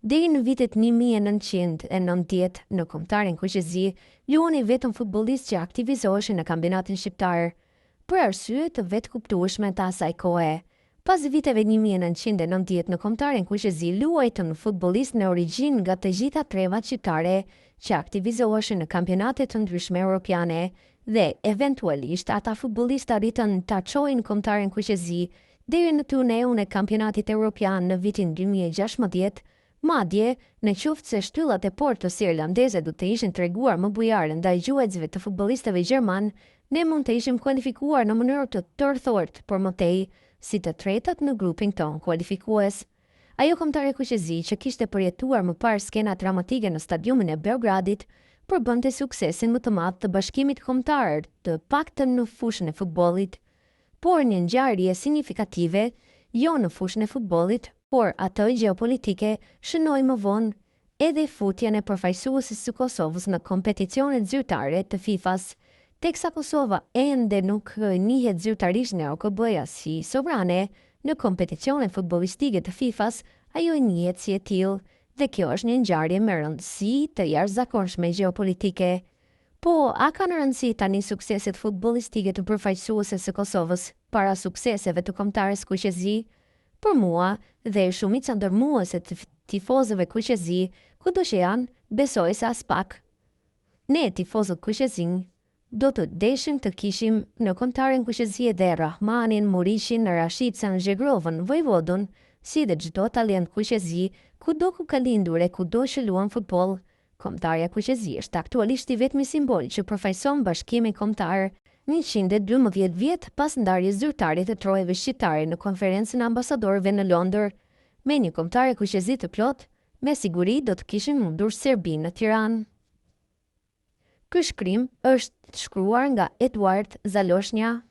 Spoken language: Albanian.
Deri në vitet 1990 në kombëtarin Kuqezi, luani vetëm futbollistë që aktivizoheshin në kampionatin shqiptar, për arsye të vetë kuptueshme të asaj kohe. Pas viteve 1990 në kombëtarin Kuqezi luajtën futbollistë në origjinë nga të gjitha trevat shqiptare që aktivizoheshin në kampionate të ndryshme europiane dhe eventualisht ata futbollistë arritën ta çojnë kombëtarin Kuqezi deri në turneun e kampionatit evropian në vitin 2016. Madje, në qoftë se shtyllat e portës irlandeze do të ishin treguar më bujare ndaj gjuajtësve të futbollistëve gjerman, ne mund të ishim kualifikuar në mënyrë të tërthort, por më tej si të tretat në grupin ton kualifikues. Ajo kombëtare Kuqezi që kishte përjetuar më parë skena dramatike në stadiumin e Beogradit, përbënte suksesin më të madh të bashkimit kombëtar, të paktën në fushën e futbollit, por një ngjarje signifikative jo në fushën e futbollit, por atë gjeopolitike shënoi më vonë edhe futjen e përfaqësuesit së Kosovës në kompeticionet zyrtare të FIFA-s, teksa Kosova ende nuk njihet zyrtarisht në OKB-ja si sovrane në kompeticionet futbollistike të FIFA-s, ajo njihet si e tillë dhe kjo është një ngjarje me rëndësi të jashtëzakonshme gjeopolitike. Po, a kanë rëndësi tani sukseset futbollistike të përfaqësuesve së Kosovës para sukseseve të kombëtares Kuqezi? Për mua dhe shumica ndërmuese të tifozëve Kuqezi, kudo që janë, besoj se as pak. Ne tifozët Kuqezin do të deshim të kishim në kombëtarin Kuqezi edhe Rahmanin, Murishin, Rashid Sanxhegrovën, Vojvodën, si dhe çdo talent Kuqezi, kudo ku ka lindur e kudo që luan futboll. Kombëtarja Kuqezi është aktualisht i vetmi simbol që përfaqëson bashkimin kombëtar 112 vjet pas ndarjes zyrtare të trojeve shqiptare në konferencën e ambasadorëve në Londër. Me një kombëtare Kuqezi të plot, me siguri do të kishin mundur Serbinë në Tiranë. Ky shkrim është shkruar nga Eduard Zaloshnja.